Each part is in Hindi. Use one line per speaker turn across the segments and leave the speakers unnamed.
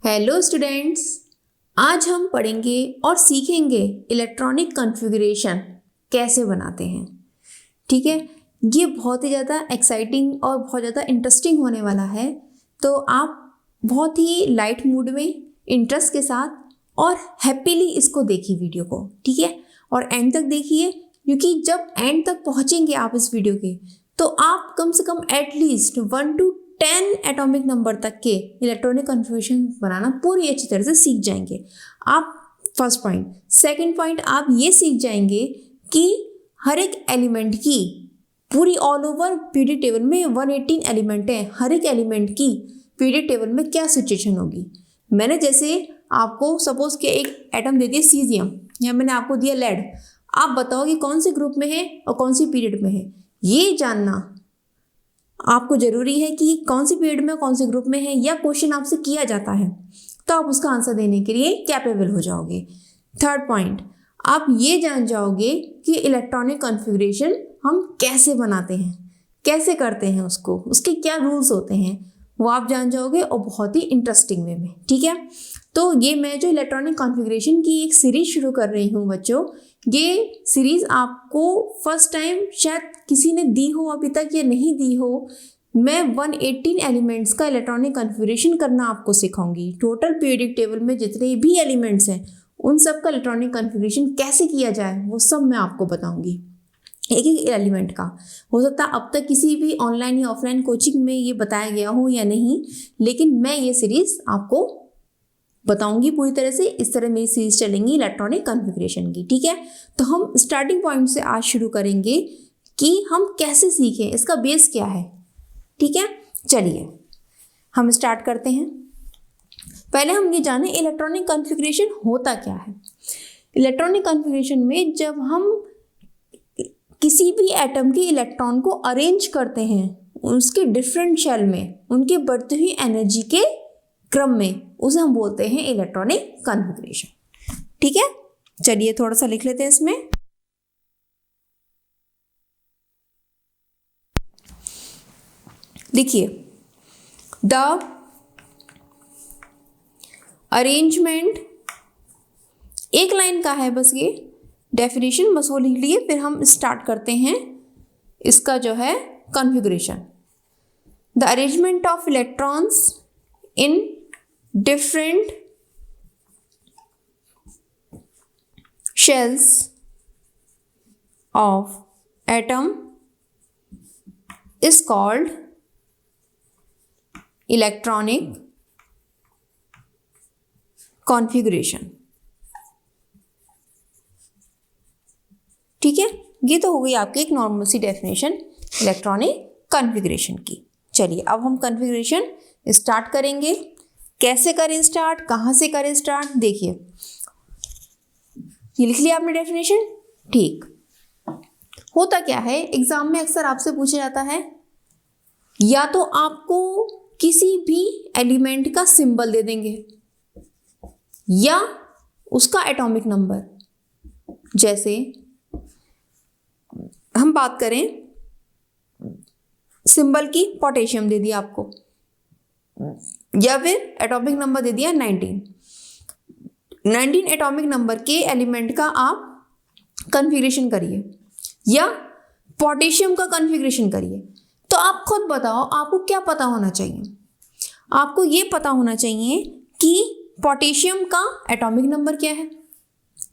हेलो स्टूडेंट्स, आज हम पढ़ेंगे और सीखेंगे इलेक्ट्रॉनिक कॉन्फ़िगरेशन कैसे बनाते हैं। ठीक है, ये बहुत ही ज़्यादा एक्साइटिंग और बहुत ज़्यादा इंटरेस्टिंग होने वाला है। तो आप बहुत ही लाइट मूड में, इंटरेस्ट के साथ और हैप्पीली इसको देखिए वीडियो को। ठीक है, और एंड तक देखिए, क्योंकि जब एंड तक पहुँचेंगे आप इस वीडियो के, तो आप कम से कम एटलीस्ट 1 to 10 एटॉमिक नंबर तक के इलेक्ट्रॉनिक कन्फिग्रेशन बनाना पूरी अच्छी तरह से सीख जाएंगे आप। First point. सेकंड पॉइंट, आप ये सीख जाएंगे कि हर एक एलिमेंट की पूरी ऑल ओवर पीरियड टेबल में 118 एलिमेंट है, हर एक एलिमेंट की पीरियड टेबल में क्या सिचुएशन होगी। मैंने जैसे आपको सपोज के एक एटम दे दिया सीजियम, या मैंने आपको दिया लेड, आप बताओ कि कौन से ग्रुप में है और कौन सी पीरियड में है। ये जानना आपको जरूरी है कि कौन सी पीरियड में कौन से ग्रुप में है, या क्वेश्चन आपसे किया जाता है तो आप उसका आंसर देने के लिए कैपेबल हो जाओगे। थर्ड पॉइंट, आप ये जान जाओगे कि इलेक्ट्रॉनिक कॉन्फ़िगरेशन हम कैसे बनाते हैं, कैसे करते हैं उसको, उसके क्या रूल्स होते हैं, वो आप जान जाओगे और बहुत ही इंटरेस्टिंग वे में। ठीक है, तो ये मैं जो इलेक्ट्रॉनिक कॉन्फ़िगरेशन की एक सीरीज शुरू कर रही हूँ बच्चों, ये सीरीज़ आपको फर्स्ट टाइम शायद किसी ने दी हो अभी तक या नहीं दी हो। मैं 118 एलिमेंट्स का इलेक्ट्रॉनिक कॉन्फ़िगरेशन करना आपको सिखाऊंगी। टोटल पीरियडिक टेबल में जितने भी एलिमेंट्स हैं उन सब का इलेक्ट्रॉनिक कॉन्फ़िगरेशन कैसे किया जाए वो सब मैं आपको बताऊंगी, एक एक एलिमेंट का। हो सकता है अब तक किसी भी ऑनलाइन या ऑफलाइन कोचिंग में ये बताया गया हो या नहीं, लेकिन मैं ये सीरीज़ आपको बताऊंगी पूरी तरह से। इस तरह मेरी सीरीज चलेंगी इलेक्ट्रॉनिक कॉन्फ़िगरेशन की। ठीक है, तो हम स्टार्टिंग पॉइंट से आज शुरू करेंगे कि हम कैसे सीखें, इसका बेस क्या है। ठीक है, चलिए हम स्टार्ट करते हैं। पहले हम ये जाने इलेक्ट्रॉनिक कॉन्फ़िगरेशन होता क्या है। इलेक्ट्रॉनिक कॉन्फ़िगरेशन में जब हम किसी भी एटम के इलेक्ट्रॉन को अरेंज करते हैं उसके डिफरेंट शेल में, उनके बढ़ती हुई एनर्जी के क्रम में, उसे हम बोलते हैं इलेक्ट्रॉनिक कॉन्फ़िगरेशन। ठीक है, चलिए थोड़ा सा लिख लेते हैं इसमें। देखिए, द अरेंजमेंट, एक लाइन का है बस, ये डेफिनेशन बस वो लिख लिए, फिर हम स्टार्ट करते हैं इसका जो है configuration. The arrangement of electrons in different shells of atom is called electronic configuration। ठीक है, ये तो हो गई आपकी एक नॉर्मल सी डेफिनेशन इलेक्ट्रॉनिक कॉन्फ़िगरेशन की। चलिए अब हम कॉन्फ़िगरेशन स्टार्ट करेंगे। कैसे करें स्टार्ट, कहाँ से करें स्टार्ट, देखिए ये लिख लिया आपने डेफिनेशन। ठीक, होता क्या है, एग्जाम में अक्सर आपसे पूछा जाता है, या तो आपको किसी भी एलिमेंट का सिंबल दे देंगे या उसका एटॉमिक नंबर। जैसे हम बात करें सिंबल की, पोटेशियम दे दिया आपको, या फिर एटॉमिक नंबर दे दिया 19 एटॉमिक नंबर के एलिमेंट का आप कॉन्फ़िगरेशन करिए या पोटेशियम का कॉन्फ़िगरेशन करिए। तो आप खुद बताओ आपको क्या पता होना चाहिए। आपको ये पता होना चाहिए कि पोटेशियम का एटॉमिक नंबर क्या है।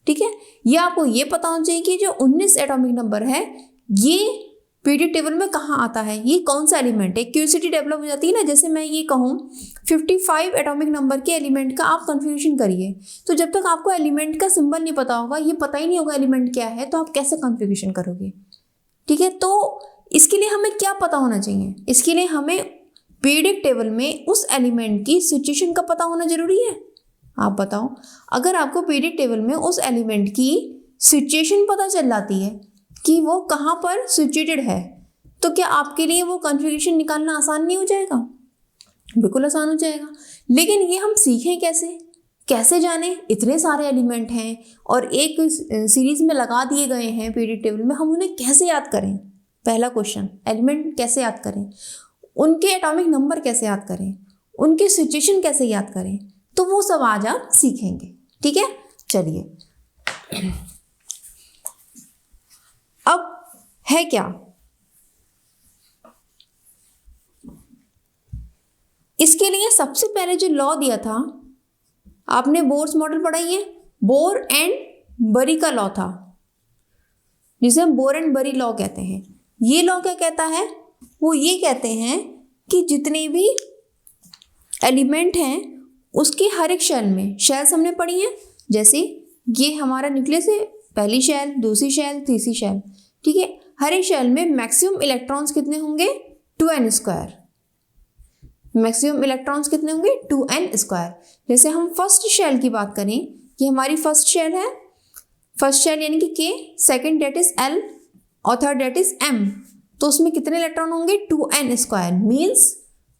ठीक है, या आपको ये पता होना चाहिए कि जो 19 एटॉमिक नंबर है ये पीरियड टेबल में कहाँ आता है, ये कौन सा एलिमेंट है। क्यूरियोसिटी डेवलप हो जाती है ना, जैसे मैं ये कहूँ 55 एटॉमिक नंबर के एलिमेंट का आप कॉन्फ़िगरेशन करिए, तो जब तक आपको एलिमेंट का सिंबल नहीं पता होगा, ये पता ही नहीं होगा एलिमेंट क्या है, तो आप कैसे कॉन्फ़िगरेशन करोगे। ठीक है, तो इसके लिए हमें क्या पता होना चाहिए, इसके लिए हमें पीरियड टेबल में उस एलिमेंट की सिचुएशन का पता होना जरूरी है। आप बताओ, अगर आपको पीरियड टेबल में उस एलिमेंट की सिचुएशन पता चल जाती है कि वो कहाँ पर सिचुएटेड है, तो क्या आपके लिए वो कॉन्फ़िगरेशन निकालना आसान नहीं हो जाएगा? बिल्कुल आसान हो जाएगा। लेकिन ये हम सीखें कैसे, कैसे जाने, इतने सारे एलिमेंट हैं और एक सीरीज में लगा दिए गए हैं पीरियड टेबल में, हम उन्हें कैसे याद करें। पहला क्वेश्चन, एलिमेंट कैसे याद करें, उनके एटॉमिक नंबर कैसे याद करें, उनकी सिचुएशन कैसे याद करें। तो तो वो सब आज आप सीखेंगे। ठीक है, चलिए अब है क्या, इसके लिए सबसे पहले जो लॉ दिया था, आपने बोर्स मॉडल पढ़ाई है, बोर एंड बरी का लॉ था, जिसे हम बोर एंड बरी लॉ कहते हैं। ये लॉ क्या कहता है, वो ये कहते हैं कि जितने भी एलिमेंट हैं उसके हर एक शेल में, शेल्स हमने पढ़ी हैं, जैसे ये हमारा न्यूक्लियस है, पहली शेल, दूसरी शेल, तीसरी शेल, ठीक है, हर एक शेल में मैक्सिमम इलेक्ट्रॉन्स कितने होंगे, 2n²। मैक्सिमम इलेक्ट्रॉन्स कितने होंगे, 2n²। जैसे हम फर्स्ट शेल की बात करें, ये हमारी फर्स्ट शेल है, फर्स्ट शेल यानी कि K, second date is L और थर्ड डेट इज M, तो उसमें कितने इलेक्ट्रॉन होंगे, 2n², मीन्स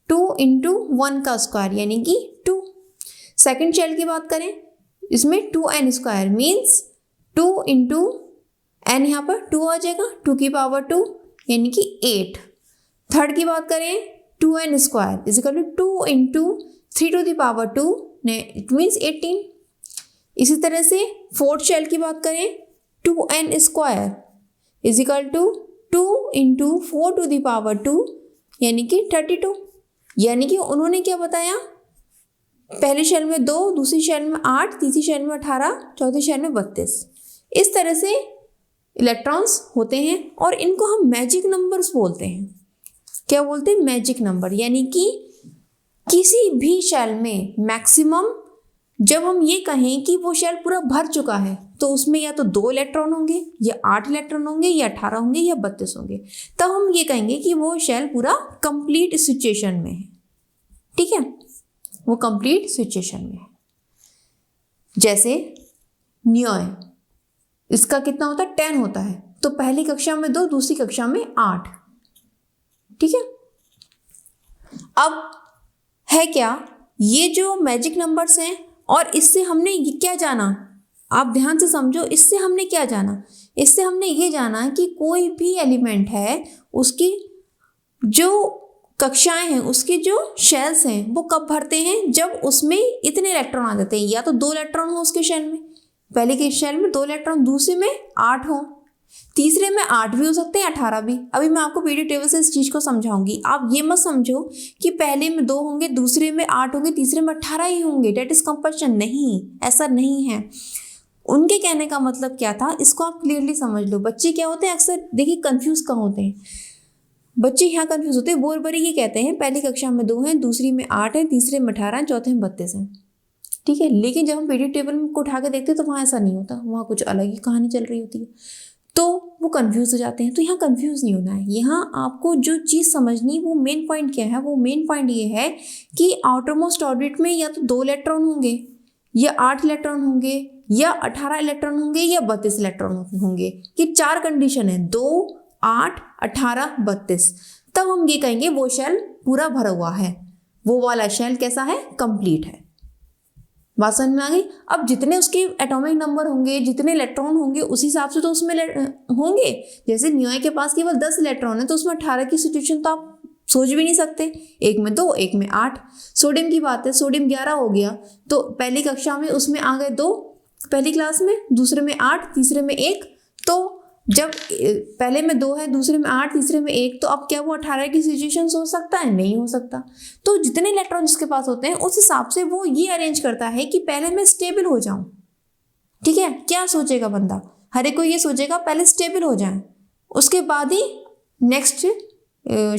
2 × 1 का स्क्वायर यानी कि 2। सेकंड शेल की बात करें, इसमें 2n² मीन्स 2 × n, यहाँ पर 2 आ जाएगा, 2 की पावर 2 यानी कि 8। थर्ड की बात करें, 2n² is equal to 2 × 3⁻², it means 18। इसी तरह से फोर्थ शेल की बात करें, 2n² इज इक्वल टू 2 × 4⁻² यानी कि 32। यानी कि उन्होंने क्या बताया, पहली शेल में 2, दूसरी शेल में 8, तीसरी शेल में 18, चौथी शेल में 32। इस तरह से इलेक्ट्रॉन्स होते हैं और इनको हम मैजिक नंबर्स बोलते हैं। क्या बोलते हैं, मैजिक नंबर। यानी कि किसी भी शेल में मैक्सिमम, जब हम ये कहें कि वो शेल पूरा भर चुका है, तो उसमें या तो 2 इलेक्ट्रॉन होंगे, या 8 इलेक्ट्रॉन होंगे, या 18 होंगे, या 32 होंगे, तब हम ये कहेंगे कि वो शेल पूरा कंप्लीट सिचुएशन में है। ठीक है, वो कंप्लीट सिचुएशन में है। जैसे नियोय, इसका कितना होता है, 10 होता है, तो पहली कक्षा में 2, दूसरी कक्षा में 8। ठीक है, अब है क्या, ये जो मैजिक नंबर्स हैं, और इससे हमने ये क्या जाना, आप ध्यान से समझो, इससे हमने क्या जाना, इससे हमने ये जाना कि कोई भी एलिमेंट है, उसकी जो कक्षाएं हैं, उसके जो शेल्स हैं, वो कब भरते हैं, जब उसमें इतने इलेक्ट्रॉन आ जाते हैं, या तो 2 इलेक्ट्रॉन हो उसके शेल में, पहले के शेल में 2 इलेक्ट्रॉन, दूसरे में 8 हो, तीसरे में 8 भी हो सकते हैं, 18 भी। अभी मैं आपको पीरियड टेबल से इस चीज़ को समझाऊंगी। आप ये मत समझो कि पहले में 2 होंगे, दूसरे में 8 होंगे, तीसरे में 18 ही होंगे, डेट इज कंपल्शन। नहीं, ऐसा नहीं है। उनके कहने का मतलब क्या था, इसको आप क्लियरली समझ लो। बच्चे क्या होते हैं, अक्सर देखिए कंफ्यूज कहाँ होते हैं बच्चे, यहाँ कंफ्यूज होते हैं। बोर बरी ये कहते हैं पहली कक्षा में 2 हैं, दूसरी में 8 है, तीसरे में 18 है, चौथे में 32 है। ठीक है, लेकिन जब हम पीरियड टेबल को उठा के देखते हैं तो वहाँ ऐसा नहीं होता, वहाँ कुछ अलग ही कहानी चल रही होती है, तो वो कंफ्यूज हो जाते हैं। तो यहाँ कंफ्यूज नहीं होना है। यहाँ आपको जो चीज़ समझनी, वो मेन पॉइंट क्या है, वो मेन पॉइंट ये है कि आउटर मोस्ट ऑर्बिट में या तो 2 इलेक्ट्रॉन होंगे, या 8 इलेक्ट्रॉन होंगे, या 18 इलेक्ट्रॉन होंगे, या 32 इलेक्ट्रॉन होंगे। ये 4 कंडीशन है, 2, 8, 18, 32। तब हम ये कहेंगे वो शेल पूरा भरा हुआ है, वो वाला शेल कैसा है, कंप्लीट है। बात समझ में आ गई। अब जितने उसके एटॉमिक नंबर होंगे, जितने इलेक्ट्रॉन होंगे, उस हिसाब से तो उसमें होंगे। जैसे नियोय के पास केवल 10 इलेक्ट्रॉन है, तो उसमें 18 की सिचुएशन तो आप सोच भी नहीं सकते। एक में 2, एक में 8। सोडियम की बात है, सोडियम 11 हो गया, तो पहली कक्षा में उसमें आ गए 2 पहली क्लास में, दूसरे में 8, तीसरे में 1। तो जब पहले में 2 है, दूसरे में 8, तीसरे में 1, तो अब क्या वो 18 की सिचुएशन सोच सकता है, नहीं हो सकता। तो जितने इलेक्ट्रॉन जिसके पास होते हैं, उस हिसाब से वो ये अरेंज करता है कि पहले मैं स्टेबल हो जाऊं। ठीक है, क्या सोचेगा बंदा, हर एक को ये सोचेगा पहले स्टेबल हो जाए, उसके बाद ही नेक्स्ट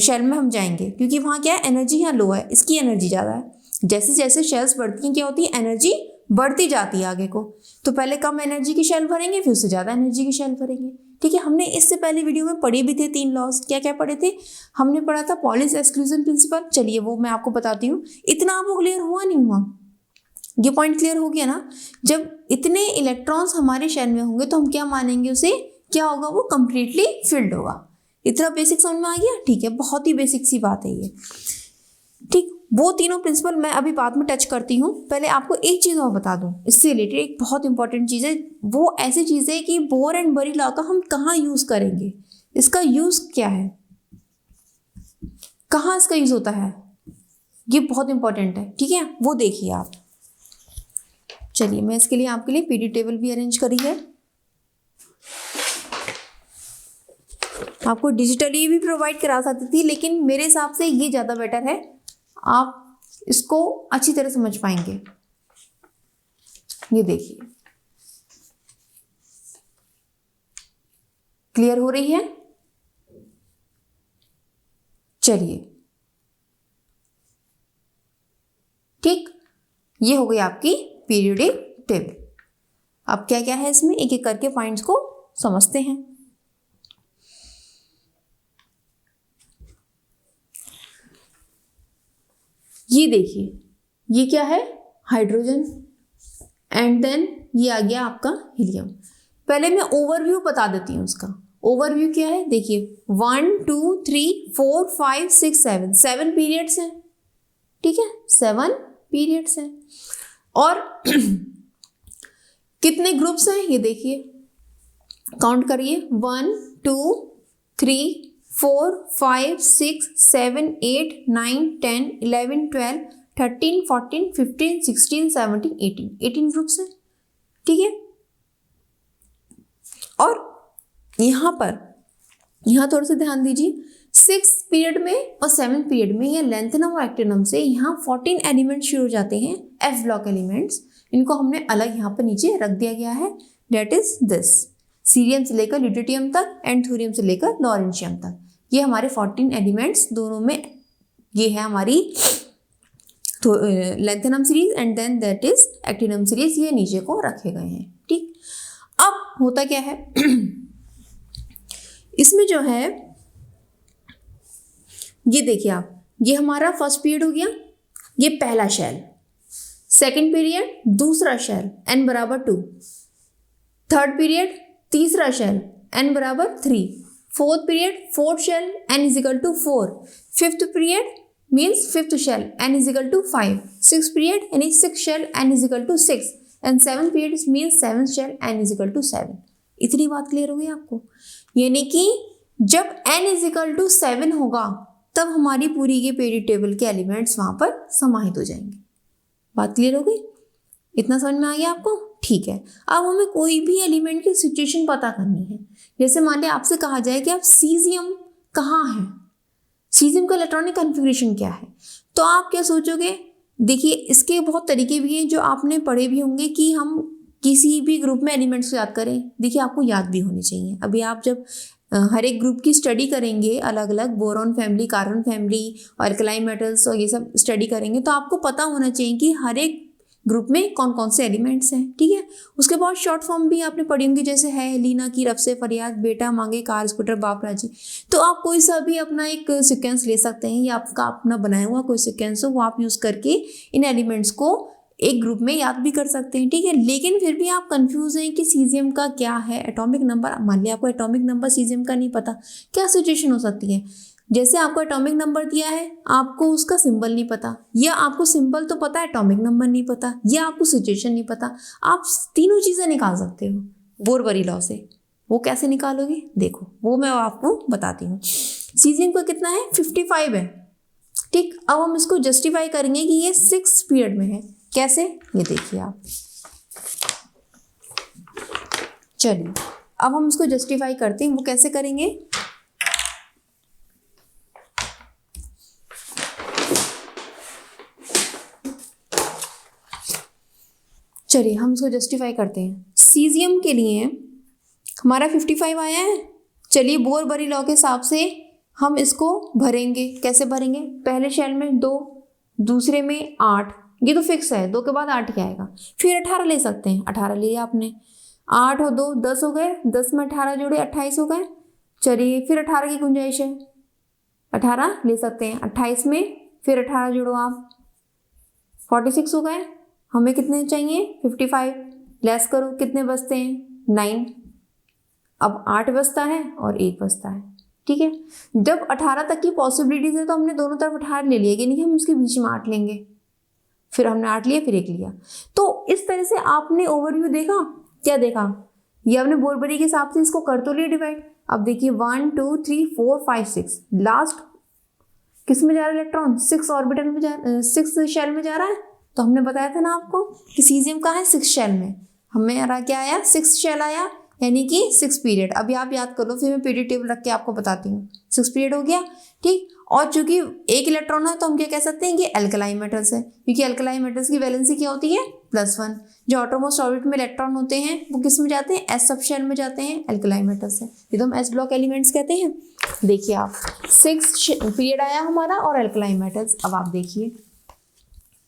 शेल में हम जाएंगे, क्योंकि वहाँ क्या है, एनर्जी यहाँ लो है, इसकी एनर्जी ज़्यादा है। जैसे जैसे शेल्स बढ़ती हैं, क्या होती है, एनर्जी बढ़ती जाती है आगे को। तो पहले कम एनर्जी की शेल भरेंगे, फिर उससे ज़्यादा एनर्जी की शेल भरेंगे। ठीक है, हमने इससे पहले वीडियो में पढ़े भी थे 3 लॉज। क्या क्या पढ़े थे, हमने पढ़ा था पॉलिस एक्सक्लूजन प्रिंसिपल। चलिए वो मैं आपको बताती हूँ। इतना आपको क्लियर हुआ नहीं हुआ, ये पॉइंट क्लियर हो गया ना। जब इतने इलेक्ट्रॉन्स हमारे शेल में होंगे तो हम क्या मानेंगे उसे, क्या होगा, वो कंप्लीटली फिल्ड होगा। इतना बेसिक समझ में आ गया। ठीक है, बहुत ही बेसिक सी बात है ये। ठीक, वो तीनों प्रिंसिपल मैं अभी बाद में टच करती हूँ। पहले आपको एक चीज़ और बता दूँ इससे रिलेटेड, एक बहुत इंपॉर्टेंट चीज़ है। वो ऐसी चीज़ है कि बोर एंड बरी लॉ का हम कहाँ यूज़ करेंगे, इसका यूज़ क्या है, कहाँ इसका यूज़ होता है, ये बहुत इंपॉर्टेंट है। ठीक है, वो देखिए आप। चलिए मैं इसके लिए आपके लिए पीरियड टेबल भी अरेंज करी है, आपको डिजिटली भी प्रोवाइड करा सकती थी, लेकिन मेरे हिसाब से ये ज़्यादा बेटर है, आप इसको अच्छी तरह समझ पाएंगे। ये देखिए क्लियर हो रही है। चलिए ठीक, ये हो गई आपकी पीरियोडिक टेबल। अब क्या क्या है इसमें, एक एक करके पॉइंट्स को समझते हैं। ये देखिए ये क्या है, हाइड्रोजन, एंड देन ये आ गया आपका हीलियम। पहले मैं ओवरव्यू बता देती हूँ उसका। ओवरव्यू क्या है, देखिए 1 2 3 4 5 6 7 7 पीरियड्स हैं, ठीक है, 7 पीरियड्स हैं। और कितने ग्रुप्स हैं ये देखिए, काउंट करिए 1 2 3 4 5 6 7 8 9 10 11 12 13 14 15 16 17 18 ग्रुप्स हैं, ठीक है। और यहाँ पर यहाँ थोड़ा सा ध्यान दीजिए, 6 पीरियड में और 7 पीरियड में या लेंथेनम और एक्टिनम से यहाँ 14 एलिमेंट शुरू हो जाते हैं, एफ ब्लॉक एलिमेंट्स। इनको हमने अलग यहाँ पर नीचे रख दिया गया है, डेट इज दिस, सीरियम से लेकर ल्यूटियम तक एंड थोरियम से लेकर लॉरेंशियम तक। ये हमारे 14 एलिमेंट्स दोनों में, ये है हमारी lanthanum series and then that is actinium series, ये नीचे को रखे गए हैं, ठीक। अब होता क्या है इसमें जो है, ये देखिए आप, ये हमारा फर्स्ट पीरियड हो गया, ये पहला शेल, सेकंड पीरियड दूसरा शेल n बराबर 2, थर्ड पीरियड तीसरा शेल n बराबर 3, fourth period fourth shell n is equal to 4, fifth period means fifth shell n is equal to 5, six period यानी six shell n is equal to 6 and seven period means seven shell n is equal to 7। इतनी बात क्लियर हो गई आपको, यानी कि जब n इज इक्वल टू 7 होगा तब हमारी पूरी के पीरियड टेबल के एलिमेंट्स वहां पर समाहित हो जाएंगे। बात क्लियर हो गई, इतना समझ में आ गया आपको, ठीक है। अब हमें कोई भी एलिमेंट की सिचुएशन पता करनी है। जैसे मान लिया आपसे कहा जाए कि आप सीजियम कहाँ है, सीजियम का इलेक्ट्रॉनिक कॉन्फ़िगरेशन क्या है, तो आप क्या सोचोगे। देखिए इसके बहुत तरीके भी हैं जो आपने पढ़े भी होंगे कि हम किसी भी ग्रुप में एलिमेंट्स को याद करें। देखिए आपको याद भी होने चाहिए। अभी आप जब हर एक ग्रुप की स्टडी करेंगे, अलग अलग बोरॉन फैमिली, कार्बन फैमिली और अल्कलाइन मेटल्स और ये सब स्टडी करेंगे, तो आपको पता होना चाहिए कि हर एक ग्रुप में कौन कौन से एलिमेंट्स हैं, ठीक है। उसके बाद शॉर्ट फॉर्म भी आपने पढ़ी होंगी, जैसे है लीना की रफ से फरियाद, बेटा मांगे कार स्कूटर बाप राजी। तो आप कोई सा भी अपना एक सीक्वेंस ले सकते हैं या आपका अपना बनाया हुआ कोई सीक्वेंस हो, वो आप यूज़ करके इन एलिमेंट्स को एक ग्रुप में याद भी कर सकते हैं, ठीक है। लेकिन फिर भी आप कंफ्यूज हैं कि सीजियम का क्या है एटॉमिक नंबर। मान लिया आपको एटॉमिक नंबर सीजियम का नहीं पता, क्या सिचुएशन हो सकती है। जैसे आपको एटॉमिक नंबर दिया है, आपको उसका सिंबल नहीं पता, या आपको सिंबल तो पता है एटॉमिक नंबर नहीं पता, या आपको सिचुएशन नहीं पता। आप तीनों चीज़ें निकाल सकते हो बोरबरी लॉ से। वो कैसे निकालोगे, देखो वो मैं आपको बताती हूँ। सीजियम का कितना है, 55 है, ठीक। अब हम इसको जस्टिफाई करेंगे कि ये 6 पीरियड में है। कैसे, ये देखिए आप। चलिए अब हम इसको जस्टिफाई करते हैं, वो कैसे करेंगे। चलिए हम इसको जस्टिफाई करते हैं। सीजियम के लिए हमारा 55 आया है। चलिए बोरबरी लॉ के हिसाब से हम इसको भरेंगे। कैसे भरेंगे, पहले शेल में 2, दूसरे में 8, ये तो फिक्स है, 2 के बाद 8 ही आएगा। फिर 18 ले सकते हैं, 18 लिया आपने, 8 और 2 10 हो गए, 10 में 18 जोड़े 28 हो गए। चलिए फिर 18 की गुंजाइश है, 18 ले सकते हैं, 28 में फिर 18 जोड़ो आप, 46 हो गए। हमें कितने चाहिए, 55, लेस करो, कितने बचते हैं, 9। अब 8 बचता है और 1 बचता है, ठीक है। जब 18 तक की पॉसिबिलिटीज है तो हमने दोनों तरफ 18 ले लिया, यानी कि हम इसके बीच में 8 लेंगे। फिर हमने 8 लिया, फिर 1 लिया। तो इस तरह से आपने ओवरव्यू देखा, क्या देखा, ये आपने बोरबरी के हिसाब से इसको कर तो लिया डिवाइड। अब देखिए 1 2 3 4 5 6, लास्ट किस में जा रहा है इलेक्ट्रॉन, 6 ऑर्बिटल में जा, 6 शेल में जा रहा है। तो तो हमने बताया था ना आपको कि सीजियम कहाँ है, 6 शेल में। हमें क्या आया, 6 शेल आया, यानी कि 6 पीरियड। अभी आप याद कर लो, फिर मैं पीरियड टेबल रख के आपको बताती हूँ। 6 पीरियड हो गया, ठीक। और चूंकि एक इलेक्ट्रॉन है तो हम क्या कह सकते हैं, ये अल्कलाइन मेटल्स है, क्योंकि अल्कलाइन मेटल्स की वैलेंसी क्या होती है, +1। जो आउटरमोस्ट ऑर्बिट में इलेक्ट्रॉन होते हैं वो किस में जाते हैं, एस सब शेल में जाते हैं, अल्कलाइन मेटल्स से। ये तो हम एस ब्लॉक एलिमेंट्स कहते हैं। देखिए आप, 6 पीरियड आया हमारा और अल्कलाइन मेटल्स। अब आप देखिए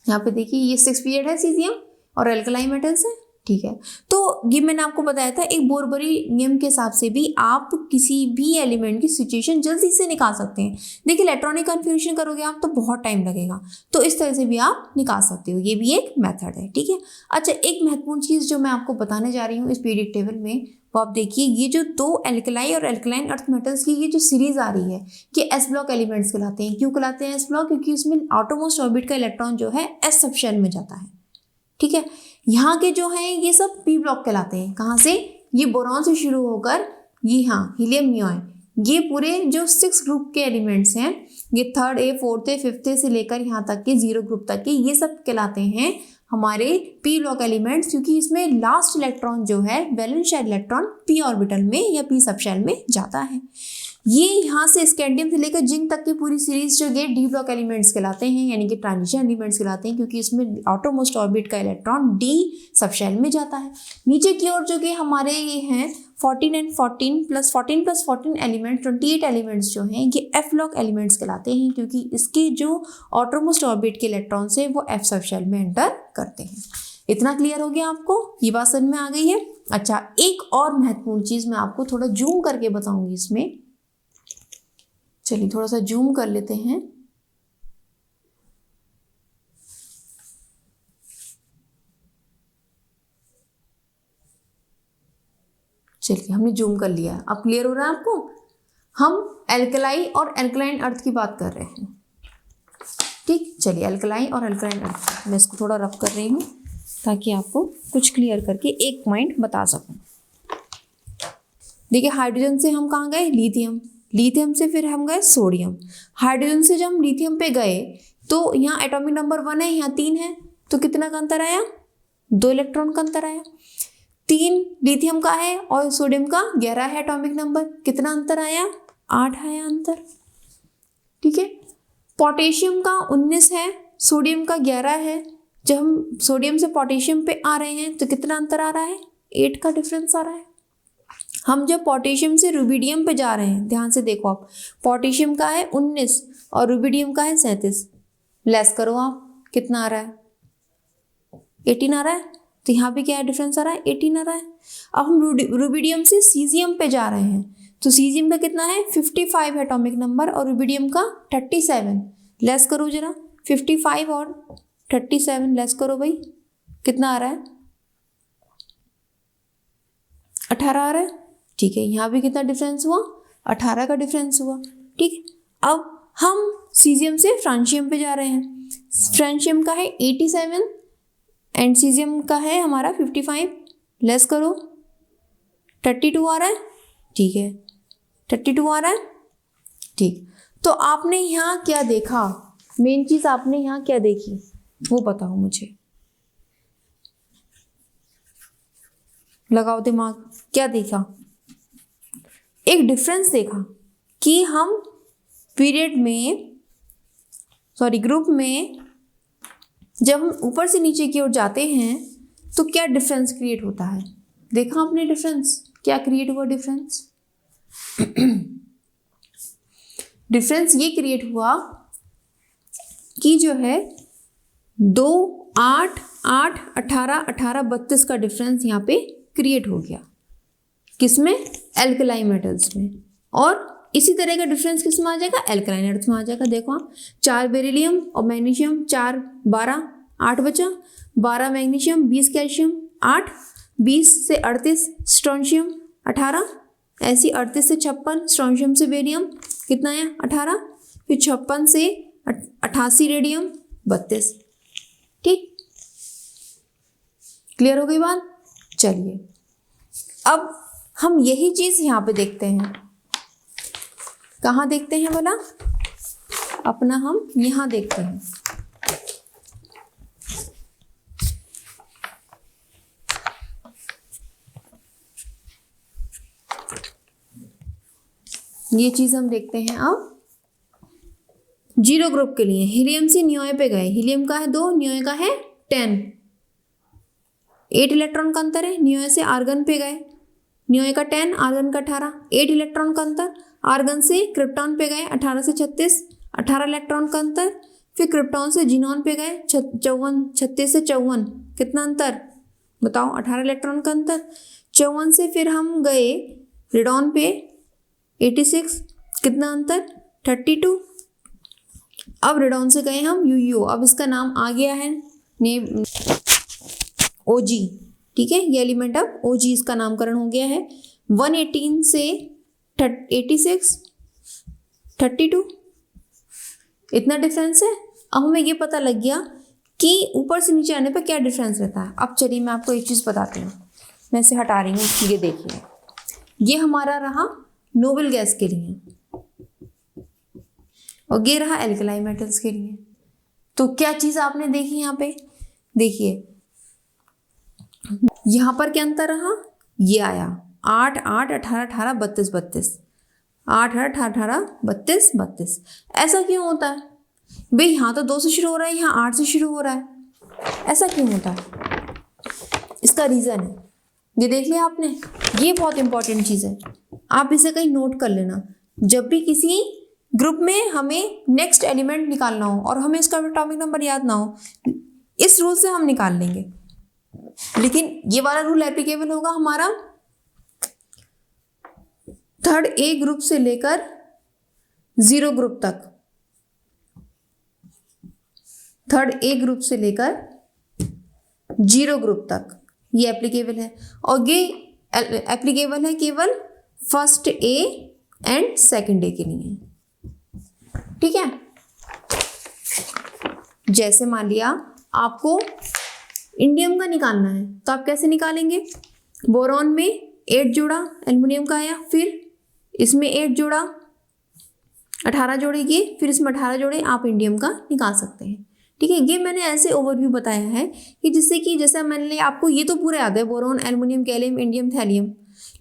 यहाँ पे, देखिए ये 6 पीरियड है सीजियम और अल्कलाइन मेटल्स है, ठीक है। तो ये मैंने आपको बताया था, एक बोरबरी नियम के हिसाब से भी आप किसी भी एलिमेंट की सिचुएशन जल्दी से निकाल सकते हैं। देखिए इलेक्ट्रॉनिक कन्फिग्रेशन करोगे आप तो बहुत टाइम लगेगा, तो इस तरह से भी आप निकाल सकते हो, ये भी एक मेथड है, ठीक है। अच्छा, एक महत्वपूर्ण चीज़ जो मैं आपको बताने जा रही हूँ इस पीरियड टेबल में, वो आप देखिए, ये जो 2 एल्कलाई और एल्कलाइन अर्थ मेटल्स की ये जो सीरीज आ रही है, ये एस ब्लॉक एलिमेंट्स कहलाते हैं। क्यों कहलाते हैं एस ब्लॉक, क्योंकि उसमें आउटरमोस्ट ऑर्बिट का इलेक्ट्रॉन जो है एस सब शेल में जाता है, ठीक है। यहाँ के जो हैं ये सब पी ब्लॉक कहलाते हैं। कहाँ से, ये बोरॉन से शुरू होकर ये यहाँ हीलियम नियोन, ये पूरे जो 6 ग्रुप के एलिमेंट्स हैं, ये 3rd A 4th A 5th A से लेकर यहाँ तक के 0 ग्रुप तक के, ये सब कहलाते हैं हमारे पी ब्लॉक एलिमेंट्स, क्योंकि इसमें लास्ट इलेक्ट्रॉन जो है, valence shell electron p orbital में या पी सब शेल में जाता है। ये यहाँ से स्कैंडियम से लेकर जिंक तक की पूरी सीरीज जो ये डी ब्लॉक एलिमेंट्स कहलाते हैं, यानी कि ट्रांजिशन एलिमेंट्स कहलाते हैं, क्योंकि इसमें आउटरमोस्ट ऑर्बिट का इलेक्ट्रॉन डी सब शेल में जाता है। नीचे की ओर जो कि हमारे ये हैं 14 and 14 + 14 + 14 एलिमेंट, 28 एलिमेंट्स जो हैं, ये एफ ब्लॉक एलिमेंट्स कहलाते हैं, क्योंकि इसके जो आउटरमोस्ट ऑर्बिट के इलेक्ट्रॉन्स है वो एफ सब शेल में एंटर करते हैं। इतना क्लियर हो गया आपको, ये बात समझ में आ गई है। अच्छा, एक और महत्वपूर्ण चीज़ मैं आपको थोड़ा जूम करके बताऊंगी इसमें। चलिए थोड़ा सा जूम कर लेते हैं। चलिए हमने जूम कर लिया, अब क्लियर हो रहा है आपको। हम एल्कलाई और एल्कलाइन अर्थ की बात कर रहे हैं, ठीक। चलिए एल्कलाइन और एल्कलाइन अर्थ, मैं इसको थोड़ा रफ कर रही हूँ ताकि आपको कुछ क्लियर करके एक पॉइंट बता सकूं। देखिए हाइड्रोजन से हम कहाँ गए, लिथियम, लिथियम से फिर हम गए सोडियम। हाइड्रोजन से जब हम लिथियम पे गए तो यहाँ एटॉमिक नंबर 1 है, यहाँ 3 है, तो कितना का अंतर आया, 2 इलेक्ट्रॉन का अंतर आया। 3 लिथियम का है और सोडियम का 11 है एटॉमिक नंबर, कितना अंतर आया, 8 आया अंतर, ठीक है। पोटेशियम का 19 है, सोडियम का 11 है। जब हम सोडियम से पोटेशियम पे आ रहे हैं तो कितना अंतर आ रहा है, 8 का डिफरेंस आ रहा है। हम जब पोटेशियम से रुबिडियम पे जा रहे हैं, ध्यान से देखो आप, पोटेशियम का है 19 और रुबिडियम का है 37, लेस करो आप, कितना आ रहा है, 18 आ रहा है। तो यहाँ पे क्या है, डिफरेंस आ रहा है, 18 आ रहा है। अब हम रुबिडियम से सीजियम पे जा रहे हैं, तो सीजियम का कितना है, 55 है एटॉमिक नंबर और रुबिडियम का 37, लेस करो जरा, 55 और 37 लेस करो भाई, कितना आ रहा है, 18 आ रहा है, ठीक है। यहाँ भी कितना डिफरेंस हुआ, 18 का डिफरेंस हुआ, ठीक। अब हम सीजियम से फ्रांशियम पे जा रहे हैं, फ्रांशियम का है 87 एंड सीजियम का है हमारा 55, लेस करो, 32 आ रहा है, ठीक है, 32 आ रहा है, ठीक। तो आपने यहाँ क्या देखा, मेन चीज़ आपने यहाँ क्या देखी वो बताओ मुझे, लगाओ दिमाग, क्या देखा, एक डिफरेंस देखा कि हम पीरियड में, सॉरी ग्रुप में, जब हम ऊपर से नीचे की ओर जाते हैं तो क्या डिफरेंस क्रिएट होता है, देखा आपने डिफरेंस, क्या क्रिएट हुआ डिफरेंस, डिफरेंस ये क्रिएट हुआ कि जो है 2, 8, 8, 18, 18, 32 का डिफरेंस यहाँ पे क्रिएट हो गया, किसमें, एल्कलाइन मेटल्स में। और इसी तरह का डिफरेंस किस में आ जाएगा, एल्कलाइन अर्थ में आ जाएगा। देखो आप, 4 बेरिलियम और मैग्नीशियम, 4, 12, 8 बचा, 12 मैग्नीशियम, 20 कैल्शियम, 8, 20 से 38 स्ट्रोंशियम, 18, ऐसी 38 से 56 स्ट्रोंशियम से बेरियम, कितना है 18, फिर 56 से 88 रेडियम, 32, ठीक, क्लियर हो गई बात। चलिए अब हम यही चीज यहाँ पे देखते हैं, कहाँ देखते हैं बोला, अपना हम यहाँ देखते हैं। ये चीज़ हम देखते हैं अब जीरो ग्रुप के लिए। हीलियम से नियोय पे गए, हीलियम का है 2, नियोय का है 10, 8 इलेक्ट्रॉन का अंतर है। नियोय से आर्गन पे गए, नियोय का 10, आर्गन का 18, 8 इलेक्ट्रॉन का अंतर। आर्गन से क्रिप्टॉन पे गए, 18 से 36, 18 इलेक्ट्रॉन का अंतर। फिर क्रिप्टॉन से जिनॉन पे गए, 54, 36 से 54, कितना अंतर बताओ, 18 इलेक्ट्रॉन का अंतर। 54 से फिर हम गए रेडॉन पे, 86, कितना अंतर, 32। अब रेडॉन से गए हम यूयू, अब इसका नाम आ गया है नेम ओजी, ठीक है, ये एलिमेंट अब ओजी इसका नामकरण हो गया है। 118 से 86, 32, इतना डिफरेंस है। अब हमें ये पता लग गया कि ऊपर से नीचे आने पर क्या डिफरेंस रहता है। अब चलिए मैं आपको एक चीज़ बताती हूँ, मैं इसे हटा रही हूँ। ये देखिए, ये हमारा रहा नोबल गैस के लिए और ये रहा एल्कलाई मेटल्स के लिए। तो क्या चीज़ आपने देखी यहाँ पे, देखिए यहाँ पर क्या अंतर रहा, ये आया 8, 8, 18, 18, 32, 32, 8, 8, 18, 32, 32। ऐसा क्यों होता है भाई, यहाँ तो 2 से शुरू हो रहा है, यहाँ 8 से शुरू हो रहा है, ऐसा क्यों होता है? इसका रीज़न है, ये देख लिया आपने, ये बहुत इंपॉर्टेंट चीज़ है, आप इसे कहीं नोट कर लेना। जब भी किसी ग्रुप में हमें नेक्स्ट एलिमेंट निकालना हो और हमें इसका एटॉमिक नंबर याद ना हो, इस रूल से हम निकाल लेंगे। लेकिन ये वाला रूल एप्लीकेबल होगा हमारा थर्ड ए ग्रुप से लेकर 0 ग्रुप तक, थर्ड ए ग्रुप से लेकर 0 ग्रुप तक ये एप्लीकेबल है। और ये एप्लीकेबल है केवल फर्स्ट ए एंड सेकंड ए के लिए, ठीक है। जैसे मान लिया आपको इंडियम का निकालना है, तो आप कैसे निकालेंगे, बोरॉन में 8 जोड़ा एल्युमिनियम का आया, फिर इसमें 8 जोड़ा 18 जोड़े ये, फिर इसमें 18 जोड़े आप इंडियम का निकाल सकते हैं, ठीक है। ये मैंने ऐसे ओवरव्यू बताया है कि जिससे कि जैसे मैंने लिया, आपको ये तो पूरे याद है, boron, aluminium, gallium, indium, thallium,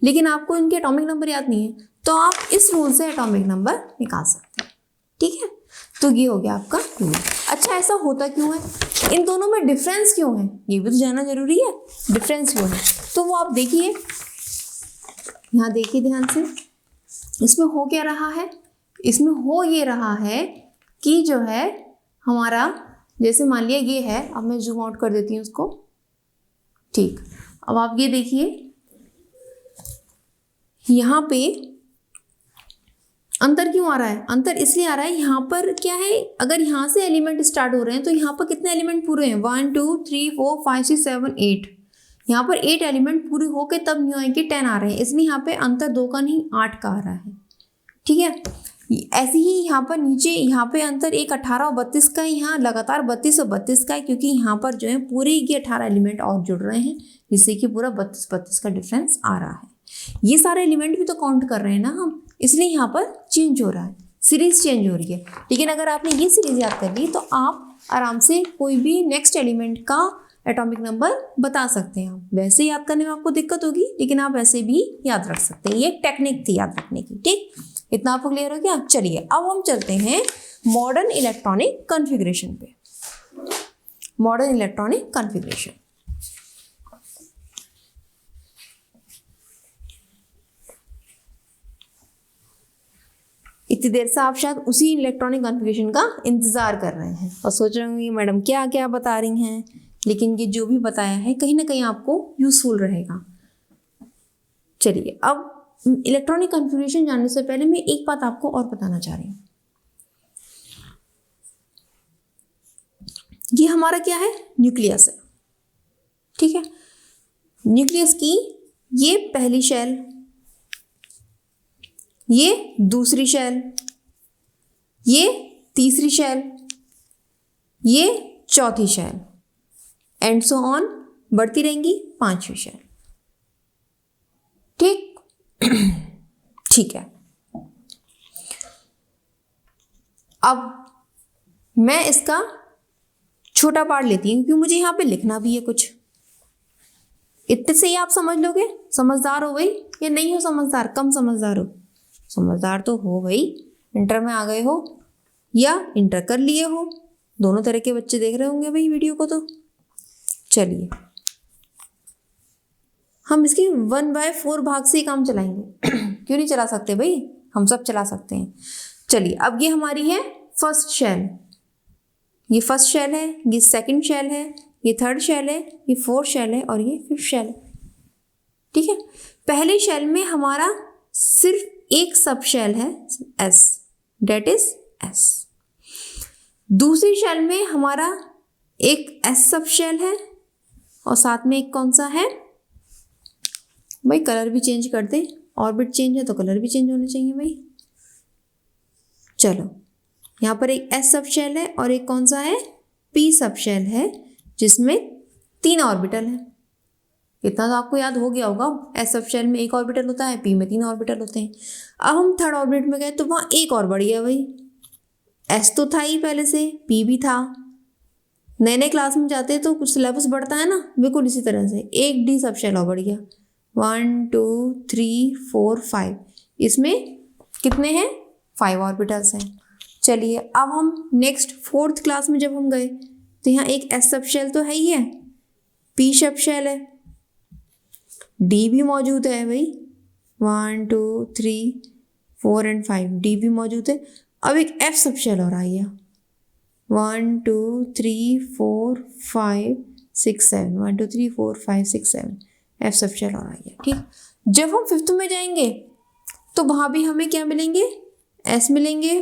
लेकिन आपको इनके एटॉमिक नंबर याद नहीं है, तो आप इस रूल से एटॉमिक नंबर निकाल सकते हैं, ठीक है। तो ये हो गया आपका रूल। अच्छा, ऐसा होता क्यों है, इन दोनों में डिफरेंस क्यों है, ये भी तो जानना जरूरी है, डिफरेंस क्यों है। तो वो आप देखिए, यहाँ देखिए ध्यान से, इसमें हो क्या रहा है, इसमें हो ये रहा है कि जो है हमारा, जैसे मान लिया ये है, अब मैं जूम आउट कर देती हूँ उसको, ठीक। अब आप ये देखिए, यहाँ पे अंतर क्यों आ रहा है, अंतर इसलिए आ रहा है, यहाँ पर क्या है, अगर यहाँ से एलिमेंट स्टार्ट हो रहे हैं तो यहाँ पर कितने एलिमेंट पूरे हैं, 1 2 3 4 5 6 7 8, यहाँ पर 8 एलिमेंट पूरे होके तब न्यू के 10 आ रहे हैं, इसलिए यहाँ पे अंतर 2 का नहीं 8 का आ रहा है, ठीक है। ऐसे ही यहाँ पर नीचे, यहाँ पे अंतर एक 18 और 32 का है, यहाँ लगातार 32 और 32 का है, क्योंकि यहाँ पर जो है पूरे ये 18 एलिमेंट और जुड़ रहे हैं, जिससे कि पूरा 32 32 का डिफरेंस आ रहा है। ये सारे एलिमेंट भी तो काउंट कर रहे हैं ना हम, इसलिए यहाँ पर चेंज हो रहा है, सीरीज चेंज हो रही है। लेकिन अगर आपने ये सीरीज याद कर ली तो आप आराम से कोई भी नेक्स्ट एलिमेंट का एटॉमिक नंबर बता सकते हैं। वैसे याद करने में आपको दिक्कत होगी, लेकिन आप ऐसे भी याद रख सकते हैं, ये एक टेक्निक थी याद रखने की, ठीक। इतना आपको क्लियर हो गया। चलिए अब हम चलते हैं मॉडर्न इलेक्ट्रॉनिक कॉन्फ़िगरेशन पे। मॉडर्न इलेक्ट्रॉनिक कॉन्फ़िगरेशन, इतनी देर से आप शायद उसी इलेक्ट्रॉनिक कॉन्फ़िगरेशन का इंतज़ार कर रहे हैं और सोच रहे होंगे मैडम क्या क्या बता रही हैं, लेकिन ये जो भी बताया है कहीं ना कहीं आपको यूज़फुल रहेगा। चलिए अब इलेक्ट्रॉनिक कॉन्फ़िगरेशन जानने से पहले मैं एक बात आपको और बताना चाह रही हूँ। ये हमारा क्या है, न्यूक्लियस है, ठीक है। न्यूक्लियस की ये पहली शेल, ये दूसरी शेल, ये तीसरी शेल, ये चौथी शेल, एंड सो ऑन बढ़ती रहेंगी 5वीं शेल, ठीक। ठीक है, अब मैं इसका छोटा पार्ट लेती हूँ क्योंकि मुझे यहाँ पे लिखना भी है कुछ। इतने से ही आप समझ लोगे, समझदार हो भाई या नहीं हो समझदार, कम समझदार हो, समझदार तो हो भाई, इंटर में आ गए हो या इंटर कर लिए हो, दोनों तरह के बच्चे देख रहे होंगे भाई वीडियो को। तो चलिए हम इसकी 1/4 भाग से ही काम चलाएंगे क्यों नहीं चला सकते भाई, हम सब चला सकते हैं। चलिए अब ये हमारी है फर्स्ट शेल, ये फर्स्ट शेल है, ये सेकंड शेल है, ये थर्ड शेल है, ये फोर्थ शेल है और ये फिफ्थ शेल है। ठीक है, पहले शेल में हमारा सिर्फ एक सब शेल है एस, डेट इज एस। दूसरी शेल में हमारा एक एस सब शेल है और साथ में एक कौन सा है भाई, कलर भी चेंज कर दे, ऑर्बिट चेंज है तो कलर भी चेंज होने चाहिए भाई। चलो यहाँ पर एक एस सब शेल है और एक कौन सा है पी सब शेल है जिसमें 3 ऑर्बिटल है। इतना तो आपको याद हो गया होगा, एस सब शेल में 1 ऑर्बिटल होता है, पी में 3 ऑर्बिटल होते हैं। अब हम थर्ड ऑर्बिट में गए तो वहाँ एक और बढ़ गया भाई, एस तो था ही पहले से, पी भी था। नए नए क्लास में जाते हैं तो कुछ सिलेबस बढ़ता है ना, बिल्कुल इसी तरह से एक डी सब शेल और बढ़ गया, 1 2 3 4 5, इसमें कितने हैं 5 ऑर्बिटल्स हैं। चलिए अब हम नेक्स्ट फोर्थ क्लास में जब हम गए तो यहाँ एक एस सब शेल तो है ही है, पी सब शेल है, डी भी मौजूद है भाई, 1 2 3 4 एंड 5, डी भी मौजूद है। अब एक एफ सब शेल और आ गया, 1 2 3 4 5 6 7, 1 2 3 4 5 6 7, एफ सब शेल और आ गया। ठीक, जब हम फिफ्थ में जाएंगे तो वहाँ भी हमें क्या मिलेंगे, एस मिलेंगे,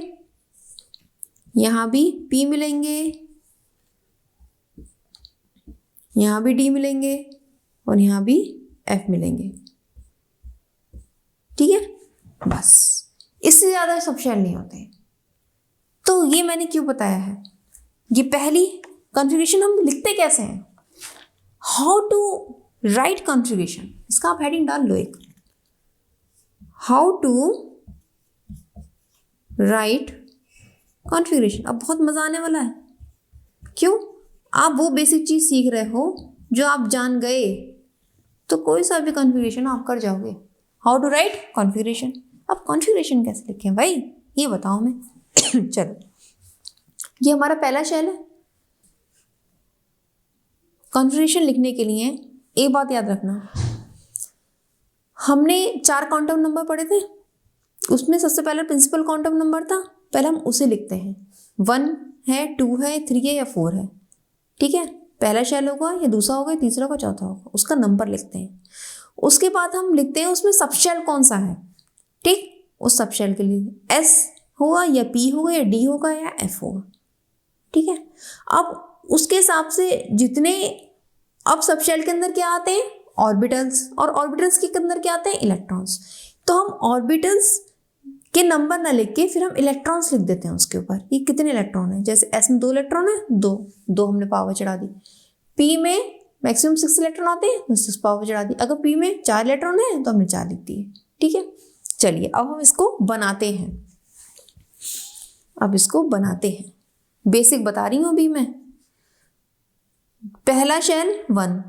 यहाँ भी पी मिलेंगे, यहाँ भी डी मिलेंगे और यहाँ भी एफ मिलेंगे। ठीक है, बस इससे ज़्यादा सब शेल नहीं होते। तो ये मैंने क्यों बताया है, ये पहली कॉन्फ़िगरेशन हम लिखते कैसे हैं, हाउ टू राइट कॉन्फ़िगरेशन, इसका आप हेडिंग डाल लो एक, हाउ टू राइट कॉन्फ़िगरेशन। अब बहुत मज़ा आने वाला है, क्यों, आप वो बेसिक चीज़ सीख रहे हो जो आप जान गए तो कोई सा भी कॉन्फ़िगरेशन आप कर जाओगे। हाउ टू राइट कॉन्फ़िगरेशन, अब कॉन्फ़िगरेशन कैसे लिखें भाई ये बताओ मैं चलो ये हमारा पहला शेल है। कॉन्फ़िगरेशन लिखने के लिए एक बात याद रखना, हमने 4 क्वांटम नंबर पढ़े थे, उसमें सबसे पहला प्रिंसिपल क्वांटम नंबर था, पहले हम उसे लिखते हैं, 1 है 2 है 3 है या 4 है। ठीक है, पहला शेल होगा या दूसरा होगा या तीसरा होगा चौथा होगा, उसका नंबर लिखते हैं। उसके बाद हम लिखते हैं उसमें सब शेल कौन सा है। ठीक, उस सब शेल के लिए एस होगा या पी होगा या डी होगा या एफ होगा। ठीक है, अब उसके हिसाब से जितने, अब सब शेल के अंदर क्या आते हैं ऑर्बिटल्स, और ऑर्बिटल्स के अंदर क्या आते हैं इलेक्ट्रॉन्स। तो हम ऑर्बिटल्स के नंबर ना लिख के फिर हम इलेक्ट्रॉन्स लिख देते हैं उसके ऊपर, ये कितने इलेक्ट्रॉन है, जैसे एस में 2 इलेक्ट्रॉन है, 2 हमने पावर चढ़ा दी, पी में मैक्सिमम 6 इलेक्ट्रॉन आते हैं तो 6 पावर चढ़ा दी, अगर पी में 4 इलेक्ट्रॉन है तो हमने 4 लिख दिए। ठीक है, चलिए अब हम इसको बनाते हैं, अब इसको बनाते हैं, बेसिक बता रही हूँ अभी मैं। पहला शेल 1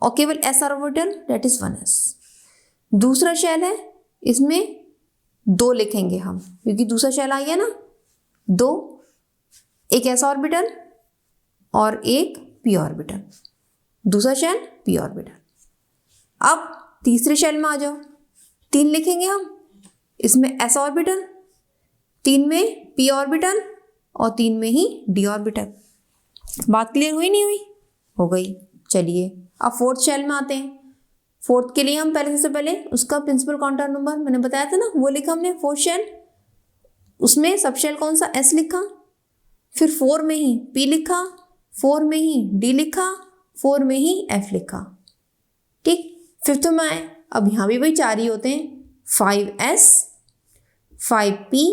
और केवल S orbital that is 1s। दूसरा शेल है, इसमें 2 लिखेंगे हम क्योंकि दूसरा शेल आ गया ना, 2, एक एस ऑर्बिटल और एक पी ऑर्बिटल, दूसरा शेल पी ऑर्बिटल। अब तीसरे शेल में आ जाओ, 3 लिखेंगे हम, इसमें एस ऑर्बिटल, 3 में पी ऑर्बिटल और 3 में ही डी ऑर्बिटल। बात क्लियर हुई नहीं हुई, हो गई। चलिए अब फोर्थ शेल में आते हैं। फोर्थ के लिए हम पहले से पहले उसका प्रिंसिपल क्वांटम नंबर मैंने बताया था ना, वो लिखा हमने फोर्थ शेल, उसमें सब शेल कौन सा एस लिखा, फिर 4 में ही पी लिखा, 4 में ही डी लिखा, 4 में ही एफ लिखा। ठीक, फिफ्थ में आए, अब यहाँ भी वही 4 ही होते हैं, 5s 5p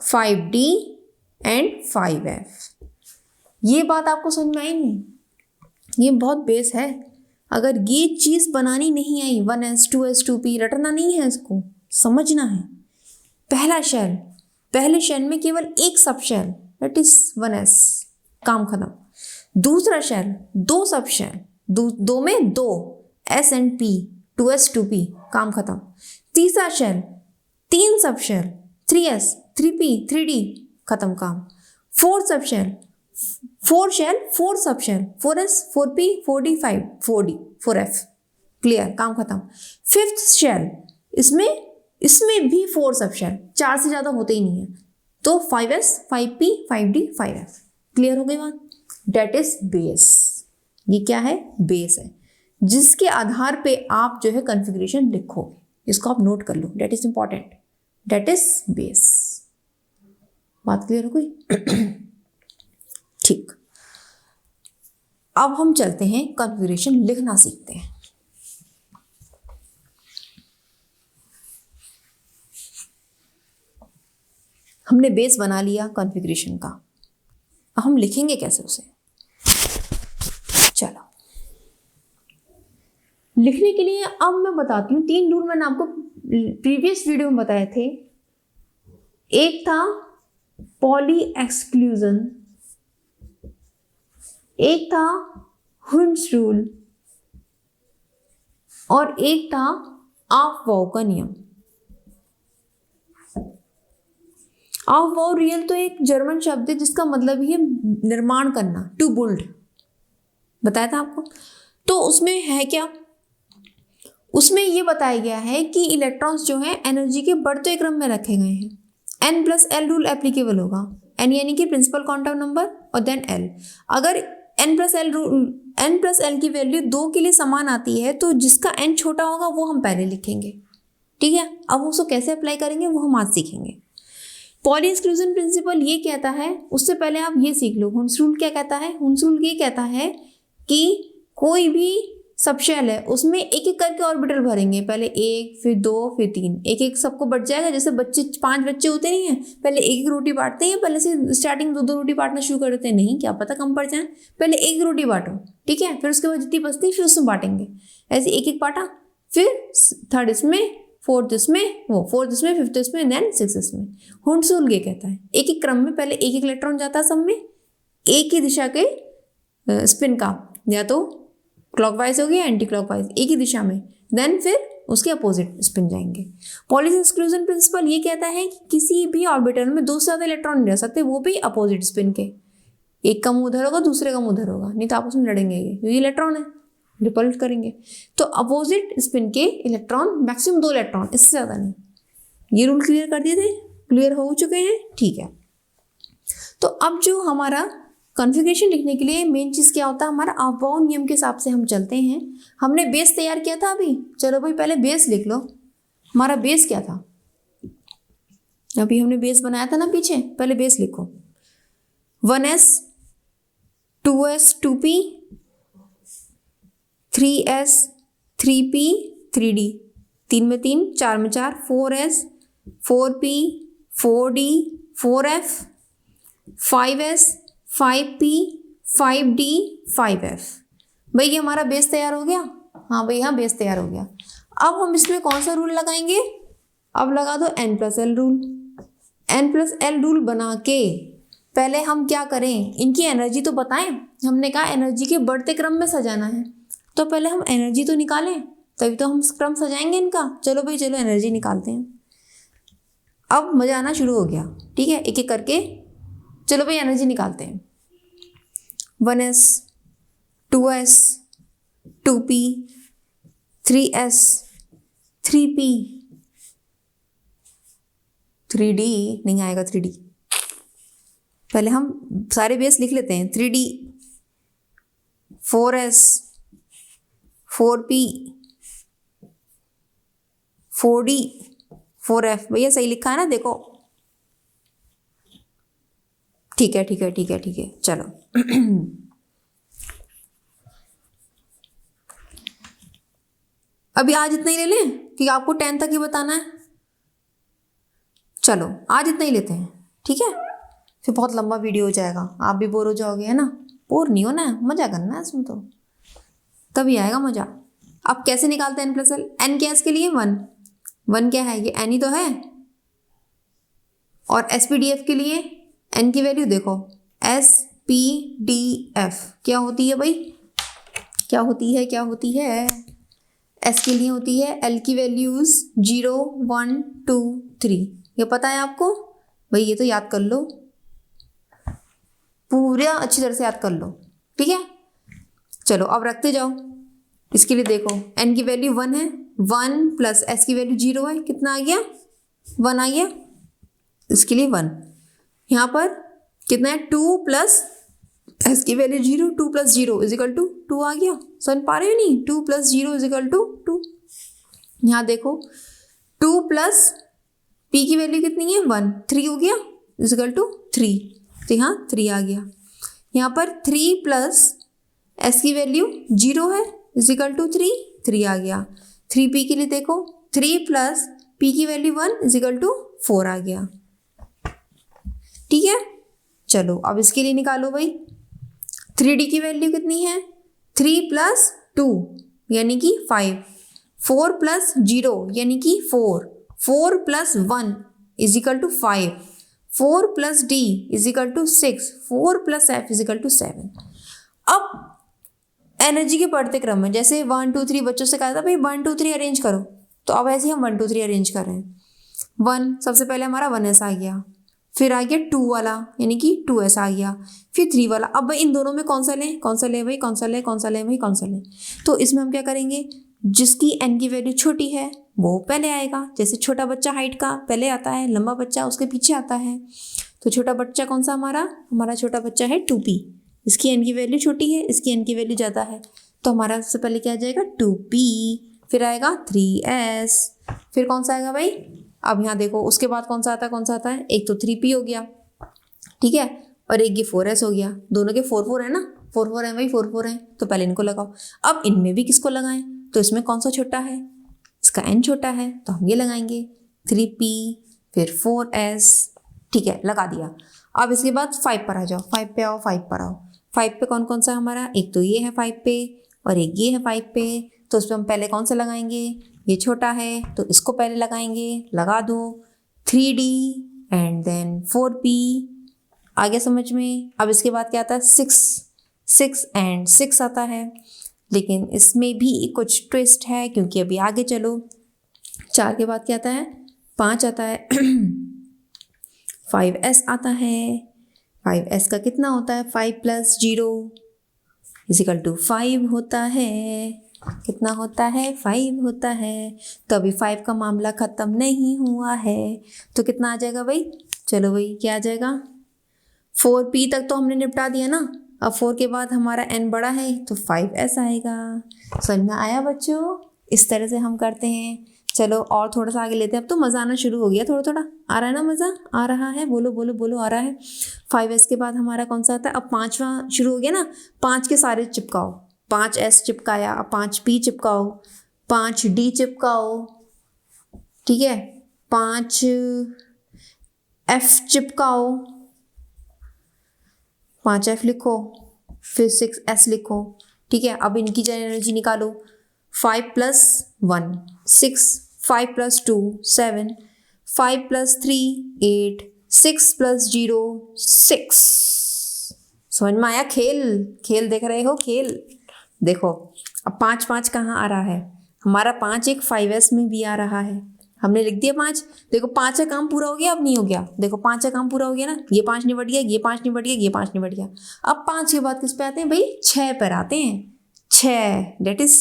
5d and 5f। ये बात आपको समझ में आई नहीं, ये बहुत बेस है। अगर ये चीज़ बनानी नहीं आई, 1s 2s 2p रटना नहीं है, इसको समझना है। पहला शेल, पहले शेल में केवल एक सब शेल दैट इज 1s, काम खत्म। दूसरा शेल 2 सब शेल, 2 में 2 s and p, 2s 2p, काम खत्म। तीसरा शेल 3 सब शेल 3s 3p 3d खत्म काम। 4 सब शेल 4 शेल 4 सब shell 4s 4p 4d 5 4d 4f clear काम खत्म। 5th शेल इसमें भी 4 सब शेल, 4 से ज़्यादा होते ही नहीं है, तो 5s 5p 5d 5f clear हो गई बात। डेट इज बेस, ये क्या है बेस है जिसके आधार पे आप जो है कॉन्फ़िगरेशन लिखोगे, इसको आप नोट कर लो, date is important, date is base. बात क्लियर हो गई ठीक। अब हम चलते हैं कॉन्फ़िगरेशन लिखना सीखते हैं। हमने बेस बना लिया कॉन्फ़िगरेशन का, अब हम लिखेंगे कैसे उसे। चलो लिखने के लिए अब मैं बताती हूँ 3 रूल मैंने आपको प्रीवियस वीडियो में बताए थे। एक था पॉली एक्सक्लूजन, एक था हुंड्स रूल और एक था ऑफ-बाउ का नियम। ऑफ-बाउ रियल तो एक जर्मन शब्द है जिसका मतलब ही है निर्माण करना, टू बिल्ड, बताया था आपको। तो उसमें है क्या, उसमें ये बताया गया है कि इलेक्ट्रॉन्स जो हैं एनर्जी के बढ़ते क्रम में रखे गए हैं। n+l रूल एप्लीकेबल होगा, n यानी कि प्रिंसिपल क्वांटम नंबर और देन l। अगर n+l की वैल्यू 2 के लिए समान आती है तो जिसका n छोटा होगा वो हम पहले लिखेंगे, ठीक है। अब उसको कैसे अप्लाई करेंगे वो हम आज सीखेंगे। पॉली एक्सक्लूजन प्रिंसिपल ये कहता है, उससे पहले आप ये सीख लो हुंड्स रूल क्या कहता है। हुंड्स रूल ये कहता है कि कोई भी सब शेल है उसमें एक एक करके ऑर्बिटल भरेंगे, पहले 1 फिर 2 फिर 3, एक एक सबको बढ़ जाएगा। जैसे बच्चे 5 बच्चे होते नहीं हैं, पहले एक एक रोटी बांटते हैं, पहले से स्टार्टिंग 2-2 रोटी बांटना शुरू कर देते हैं, नहीं क्या पता कम पड़ जाए, पहले एक रोटी बांटो, ठीक है, फिर उसके बाद जितनी बचती फिर उसमें बांटेंगे। ऐसे एक एक बांटा, फिर 3rd इसमें, 4th इसमें, 4th इसमें, 5th इसमें, देन 6th इसमें। हुंड्स रूल ये कहता है एक एक क्रम में पहले एक एक इलेक्ट्रॉन जाता है सब में, एक ही दिशा के स्पिन का, या तो क्लॉकवाइज हो गया एंटी क्लॉकवाइज, एक ही दिशा में, देन फिर उसके अपोजिट स्पिन जाएंगे। पॉली एक्सक्लूजन प्रिंसिपल ये कहता है कि किसी भी ऑर्बिटल में 2 से ज़्यादा इलेक्ट्रॉन नहीं रह सकते, वो भी अपोजिट स्पिन के, एक का मुंह उधर होगा दूसरे का मुंह उधर होगा, नहीं तो आपस में लड़ेंगे, ये इलेक्ट्रॉन है रिपल्ट करेंगे। तो अपोजिट स्पिन के इलेक्ट्रॉन मैक्सिमम 2 इलेक्ट्रॉन, इससे ज़्यादा नहीं। ये रूल क्लियर कर दिए थे, क्लियर हो चुके हैं, ठीक है। तो अब जो हमारा कॉन्फ़िगरेशन लिखने के लिए मेन चीज़ क्या होता है, हमारा ऑफ-बाउ नियम के हिसाब से हम चलते हैं। हमने बेस तैयार किया था अभी, चलो भाई पहले बेस लिख लो। हमारा बेस क्या था, अभी हमने बेस बनाया था ना पीछे, पहले बेस लिखो। 1s 2s 2p 3s 3p 3d, 3 में 3 4 में 4 4s 4p 4d 4f 5s 5p 5d 5f। भाई ये हमारा बेस तैयार हो गया, हाँ भाई हाँ बेस तैयार हो गया। अब हम इसमें कौन सा रूल लगाएंगे, अब लगा दो n+l रूल। n+l रूल बना के पहले हम क्या करें, इनकी एनर्जी तो बताएं। हमने कहा एनर्जी के बढ़ते क्रम में सजाना है, तो पहले हम एनर्जी तो निकालें तभी तो हम क्रम सजाएंगे इनका। चलो भाई चलो एनर्जी निकालते हैं। अब मजा आना शुरू हो गया, ठीक है, एक एक करके चलो भाई एनर्जी निकालते हैं। 1s 2s 2p 3s 3p 3d नहीं आएगा 3d, पहले हम सारे बेस लिख लेते हैं। 3d 4s 4p 4d 4f। भैया सही लिखा है ना, देखो ठीक है ठीक है ठीक है ठीक है। चलो अभी आज इतना ही ले लें कि आपको 10 तक ही बताना है। चलो आज इतना ही लेते हैं, ठीक है, फिर बहुत लंबा वीडियो हो जाएगा, आप भी बोर हो जाओगे, है ना। बोर नहीं होना है, मजा करना है इसमें, तो तभी आएगा मजा। अब कैसे निकालते हैं n+l, n क्या है इसके लिए 1 क्या है, ये n ही तो है। और SPDF के लिए n की वैल्यू देखो, SPDF क्या होती है भाई, क्या होती है एस के लिए होती है एल की वैल्यूज 0 1 2 3। ये पता है आपको भाई, ये तो याद कर लो, पूरा अच्छी तरह से याद कर लो, ठीक है। चलो अब रखते जाओ। इसके लिए देखो n की वैल्यू 1 है, 1 प्लस s की वैल्यू 0 है, कितना आ गया 1 आ गया। इसके लिए 1, यहाँ पर कितना है 2 प्लस s की value 0, 2 plus 0 is equal to 2 आ गया। समझ पा रहे हो नहीं, 2 प्लस 0 इज इक्वल टू 2। यहाँ देखो 2 प्लस p की वैल्यू कितनी है 1, 3 हो गया इज इक्वल टू 3, तो यहाँ 3 आ गया। यहाँ पर 3 प्लस s की वैल्यू 0 है इज इक्वल टू 3, 3 आ गया। 3p के लिए देखो 3 प्लस p की वैल्यू 1 इज इक्वल टू 4 आ गया, ठीक है। चलो अब इसके लिए निकालो भाई, 3d की वैल्यू कितनी है 3 प्लस 2 यानी कि 5, 4 प्लस 0 यानी कि 4, 4 plus 1 is equal to 5, 4 plus d is equal to 6, 4 plus f is equal to 7। अब एनर्जी के बढ़ते क्रम में जैसे 1 2 3 बच्चों से कहा था भाई 1 2 3 अरेंज करो, तो अब ऐसे हम 1 2 3 अरेंज कर रहे हैं। 1 सबसे पहले हमारा 1s आ गया, फिर आ गया 2 वाला यानी कि 2s आ गया, फिर 3 वाला। अब भाई इन दोनों में कौन सा लें, कौन सा लें भाई, कौन सा लें, कौन सा लें भाई, कौन सा लें। तो इसमें हम क्या करेंगे, जिसकी n की वैल्यू छोटी है वो पहले आएगा। जैसे छोटा बच्चा हाइट का पहले आता है, लंबा बच्चा उसके पीछे आता है। तो छोटा बच्चा कौन सा हमारा छोटा बच्चा है 2p, इसकी n की वैल्यू छोटी है, इसकी n की वैल्यू ज़्यादा है, तो हमारा सबसे पहले क्या आ जाएगा 2p, फिर आएगा 3s, फिर कौन सा आएगा भाई, अब यहाँ देखो उसके बाद कौन सा आता है, एक तो 3p हो गया, ठीक है, और एक ये 4s हो गया। दोनों के 4 4 है ना, 4 4 है भाई, 4 4 है, तो पहले इनको लगाओ। अब इनमें भी किसको लगाएं, तो इसमें कौन सा छोटा है, इसका n छोटा है, तो हम ये लगाएंगे 3p फिर 4s, ठीक है, लगा दिया। अब इसके बाद 5 पर आ जाओ, 5 पे आओ, 5 पर आओ। 5 पे कौन कौन सा हमारा, एक तो ये है 5 पे और एक ये है 5 पे, तो उसमें हम पहले कौन सा लगाएंगे, ये छोटा है तो इसको पहले लगाएंगे, लगा दो 3d एंड देन 4p, आ गया समझ में। अब इसके बाद क्या आता है 6 एंड 6 आता है, लेकिन इसमें भी कुछ ट्विस्ट है क्योंकि अभी आगे चलो। 4 के बाद क्या आता है 5 आता है 5s आता है, 5s का कितना होता है 5 प्लस 0 इज इक्वल टू 5 होता है, कितना होता है 5 होता है। तो अभी 5 का मामला ख़त्म नहीं हुआ है, तो कितना आ जाएगा भाई, चलो भाई क्या आ जाएगा 4p तक तो हमने निपटा दिया ना। अब 4 के बाद हमारा n बड़ा है तो 5s आएगा। समझ में आया बच्चों, इस तरह से हम करते हैं। चलो और थोड़ा सा आगे लेते हैं, अब तो मज़ा आना शुरू हो गया, थोड़ा थोड़ा आ रहा है ना, मज़ा आ रहा है, बोलो बोलो बोलो आ रहा है। 5s के बाद हमारा कौन सा आता है, अब 5वां शुरू हो गया ना, 5 के सारे चिपकाओ, 5s चिपकाया, अब 5p चिपकाओ, 5d चिपकाओ, ठीक है, 5f चिपकाओ, 5f लिखो, फिर 6s लिखो, ठीक है। अब इनकी एनर्जी निकालो, 5 प्लस 1 6, 5 प्लस 2 7, 5 प्लस 3 8, 6 प्लस 0 6। समझ में आया, खेल देख रहे हो, खेल देखो। अब 5 5 कहाँ आ रहा है, हमारा 5 एक 5s में भी आ रहा है, हमने लिख दिया 5। देखो 5 का काम पूरा हो गया, अब नहीं हो गया, देखो 5 का काम पूरा हो गया ना, ये 5 निबट गया, ये 5 निबट गया, ये 5 निबट गया। अब 5 के बाद किस पे आते हैं भाई, 6 पर आते हैं, 6 डेट इज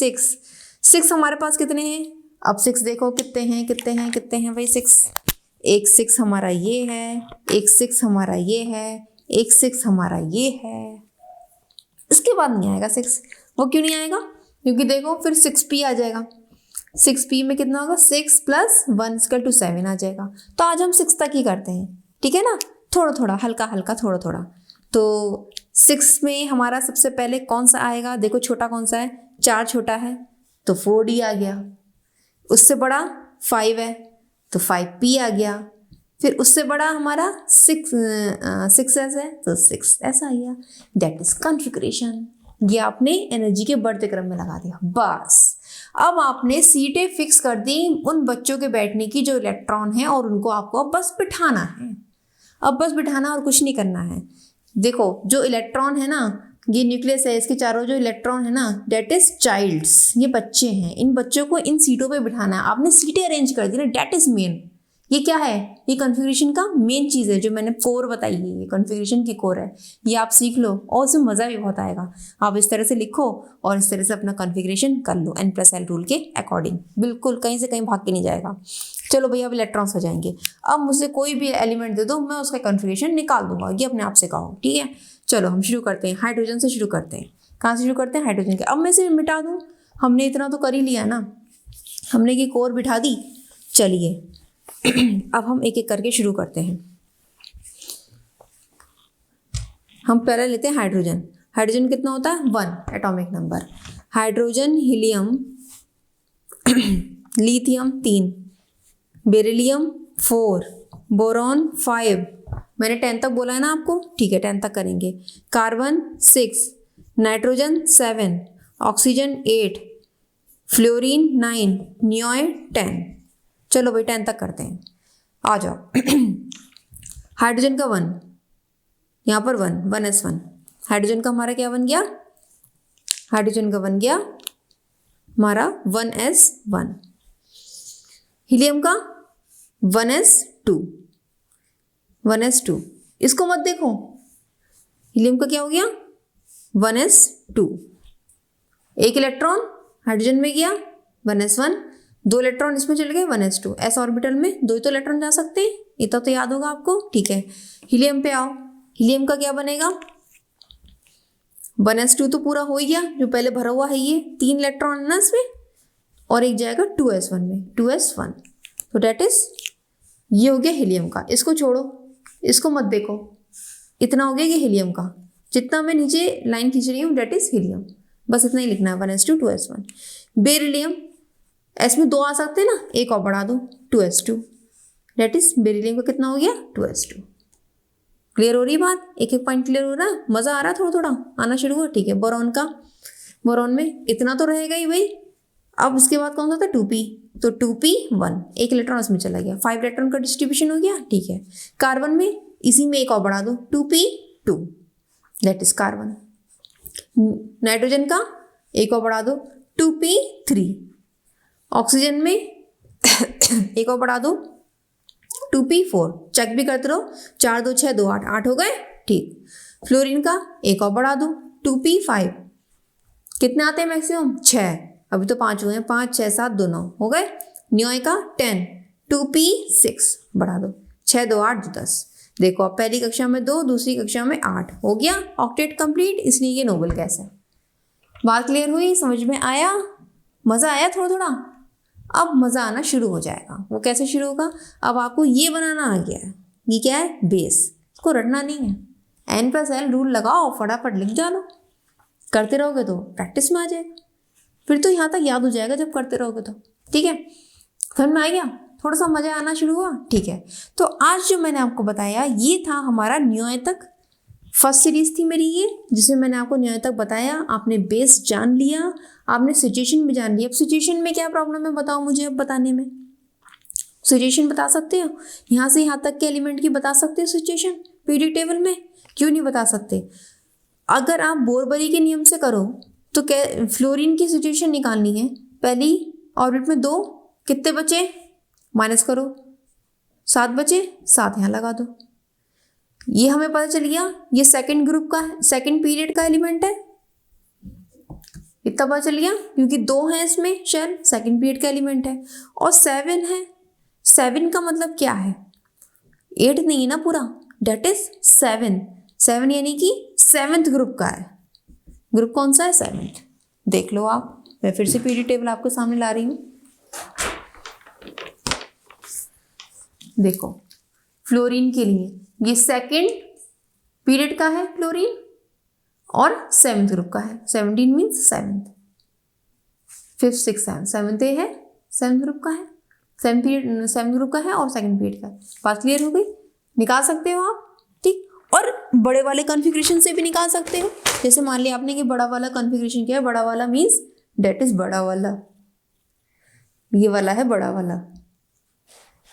6 हमारे पास कितने हैं, अब 6 देखो कितने हैं भाई 6, एक 6 हमारा ये है, एक 6 हमारा ये है, एक 6 हमारा ये है। इसके बाद नहीं आएगा 6, वो क्यों नहीं आएगा, क्योंकि देखो फिर 6p आ जाएगा, 6p में कितना होगा 6 प्लस 1 इक्वल टू 7 आ जाएगा। तो आज हम 6 तक ही करते हैं, ठीक है ना, थोड़ा थोड़ा हल्का हल्का थोड़ा थोड़ा। तो 6 में हमारा सबसे पहले कौन सा आएगा, देखो छोटा कौन सा है, 4 छोटा है तो 4d आ गया, उससे बड़ा 5 है तो 5p आ गया, फिर उससे बड़ा हमारा 6s है तो 6s आ गया। That is configuration. ये आपने एनर्जी के बढ़ते क्रम में लगा दिया, बस। अब आपने सीटें फिक्स कर दी उन बच्चों के बैठने की जो इलेक्ट्रॉन है, और उनको आपको अब बस बिठाना है, अब बस बिठाना और कुछ नहीं करना है। देखो जो इलेक्ट्रॉन है ना, ये न्यूक्लियस है, इसके चारों जो इलेक्ट्रॉन है ना, डेट इज चाइल्ड्स, ये बच्चे हैं। इन बच्चों को इन सीटों पे बिठाना है, आपने सीटें अरेंज कर दी ना, डेट इज मेन। ये क्या है, ये कॉन्फ़िगरेशन का मेन चीज़ है जो मैंने कोर बताई है, ये कॉन्फ़िगरेशन की कोर है। ये आप सीख लो और उसमें मज़ा भी बहुत आएगा। आप इस तरह से लिखो और इस तरह से अपना कॉन्फ़िगरेशन कर लो N+L रूल के अकॉर्डिंग, बिल्कुल कहीं से कहीं भाग के नहीं जाएगा। चलो भैया अब इलेक्ट्रॉन्स हो जाएंगे। अब मुझे कोई भी एलिमेंट दे दो, मैं उसका कॉन्फ़िगरेशन निकाल दूंगा, ये अपने आप से कहो, ठीक है। चलो हम शुरू करते हैं, हाइड्रोजन से शुरू करते हैं। कहाँ से शुरू करते हैं, हाइड्रोजन के। अब मैं इसे मिटा दूँ, हमने इतना तो कर ही लिया ना, हमने ये कोर बिठा दी। चलिए अब हम एक एक करके शुरू करते हैं। हम पहले लेते हैं हाइड्रोजन। हाइड्रोजन कितना होता है, 1 atomic number. Hydrogen, helium, lithium 3, beryllium 4, boron 5। मैंने 10 तक बोला है ना आपको, ठीक है 10 तक करेंगे। Carbon 6, nitrogen 7, oxygen 8, fluorine 9, नियोय 10। चलो भाई 10 तक करते हैं, आ जाओ। हाइड्रोजन का 1, यहाँ पर 1s1। हाइड्रोजन का हमारा क्या बन गया, हाइड्रोजन का बन गया हमारा 1s1। हीलियम का 1s2, 1s2। इसको मत देखो, हीलियम का क्या हो गया 1s2। एक इलेक्ट्रॉन हाइड्रोजन में गया 1s1, 2 इलेक्ट्रॉन इसमें चले गए 1s2। एस ऑर्बिटल में 2 ही तो इलेक्ट्रॉन जा सकते हैं, इतना तो याद होगा आपको, ठीक है। हीलियम पे आओ, हीलियम का क्या बनेगा 1s2 तो पूरा हो ही गया, जो पहले भरा हुआ है ये 3 इलेक्ट्रॉन है ना इसमें, और एक जाएगा 2s1 में, 2s1। तो डेट इज ये हो गया हीलियम का। इसको छोड़ो, इसको मत देखो, इतना हो गया ये हीलियम का। जितना मैं नीचे लाइन खींच रही हूँ डेट इज हीलियम, बस इतना ही लिखना है 1s2 2s1। बेरिलियम, एस में 2 आ सकते हैं ना, एक और बढ़ा दो 2s2, डेट इज बेरिलियम का कितना हो गया 2s2। क्लियर हो रही है बात, एक एक पॉइंट क्लियर हो रहा है, मज़ा आ रहा है, थोड़ा थोड़ा आना शुरू हुआ, ठीक है। बोरॉन का, बोरॉन में इतना तो रहेगा ही भाई। अब उसके बाद कौन सा था 2p, तो 2p1, एक इलेक्ट्रॉन उसमें चला गया, 5 इलेक्ट्रॉन का डिस्ट्रीब्यूशन हो गया, ठीक है। कार्बन में इसी में एक और बढ़ा दो 2p2, that is carbon. Nitrogen का एक और बढ़ा दो 2p3। ऑक्सीजन में एक और बढ़ा दो 2p4, चेक भी करते रहो, 4 2 6 2 8, 8 हो गए, ठीक। फ्लोरीन का एक और बढ़ा दो 2p5। कितने आते हैं मैक्सिमम 6, अभी तो 5 हुए हैं, 5 6 7 2 9 हो गए। नियोय का 10, 2p6 बढ़ा दो, 6 2 8 2 10। देखो अब पहली कक्षा में 2, दूसरी कक्षा में 8 हो गया, ऑक्टेट कंप्लीट, इसलिए ये नोबल गैस है। बात क्लियर हुई, समझ में आया, मज़ा आया थोड़ा थोड़ा। अब मज़ा आना शुरू हो जाएगा। वो कैसे शुरू होगा, अब आपको ये बनाना आ गया है, ये क्या है बेस, इसको रटना नहीं है। N+L रूल लगाओ, फटाफट लिख डालो, करते रहोगे तो प्रैक्टिस में आ जाएगा, फिर तो यहाँ तक याद हो जाएगा जब करते रहोगे तो, ठीक है। समझ में आ गया, थोड़ा सा मज़ा आना शुरू हुआ, ठीक है। तो आज जो मैंने आपको बताया ये था हमारा नियोय तक, फर्स्ट सीरीज थी मेरी ये, जिसमें मैंने आपको नियोय तक बताया। आपने बेस जान लिया, आपने सिचुएशन भी जान लिया। अब सिचुएशन में क्या प्रॉब्लम है बताओ मुझे, अब बताने में सिचुएशन बता सकते हो, यहाँ से यहाँ तक के एलिमेंट की बता सकते हो सिचुएशन पीरियडिक टेबल में, क्यों नहीं बता सकते। अगर आप बोरबरी के नियम से करो तो क्या फ्लोरीन की सिचुएशन निकालनी है, पहली ऑर्बिट में 2 कितने बचे, माइनस करो 7 बचे, 7 यहाँ लगा दो। ये हमें पता चल गया ये सेकंड ग्रुप का है, सेकंड पीरियड का एलिमेंट है, इतना पता चल गया क्योंकि 2 है इसमें शेल, सेकंड पीरियड का एलिमेंट है। और 7 है, 7 का मतलब क्या है, 8 नहीं है ना पूरा, डेट इज 7, 7 यानी कि 7th ग्रुप का है। ग्रुप कौन सा है 7th, देख लो आप, मैं फिर से पीरियड टेबल आपके सामने ला रही हूँ। देखो फ्लोरीन के लिए ये सेकंड पीरियड का है फ्लोरीन और 7th ग्रुप का है, 17 means 7th, 5th 6th 7th, 7th है 7th ग्रुप का है, 7th ग्रुप का है और सेकंड पीरियड का है। बात क्लियर हो गई, निकाल सकते हो आप, ठीक। और बड़े वाले कॉन्फ़िगरेशन से भी निकाल सकते हो, जैसे मान लिया आपने कि बड़ा वाला कॉन्फ़िगरेशन क्या है, बड़ा वाला मीन्स डेट इज बड़ा वाला, ये वाला है बड़ा वाला,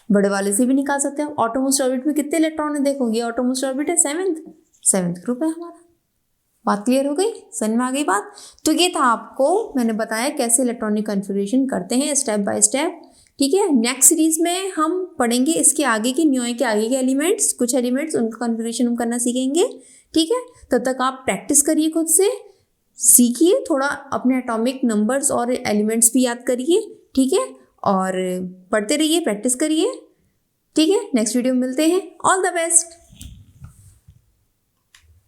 बड़े वाले से भी निकाल सकते हैं। ऑटोमोस्ट ऑर्बिट में कितने इलेक्ट्रॉन है देखो, ये ऑटोमोस्ट ऑर्बिट है 7th ग्रुप है हमारा, बात क्लियर हो गई, समझ में आ गई बात। तो ये था, आपको मैंने बताया कैसे इलेक्ट्रॉनिक कॉन्फ़िगरेशन करते हैं स्टेप बाय स्टेप। ठीक है, नेक्स्ट सीरीज में हम पढ़ेंगे इसके आगे के न्यू के आगे के एलिमेंट्स, कुछ एलिमेंट्स उनका कॉन्फ़िगरेशन हम करना सीखेंगे। ठीक है, तब तक आप प्रैक्टिस करिए, खुद से सीखिए, थोड़ा अपने एटॉमिक नंबर्स और एलिमेंट्स भी याद करिए। ठीक है, और पढ़ते रहिए, प्रैक्टिस करिए। ठीक है, नेक्स्ट वीडियो में मिलते हैं। All the best.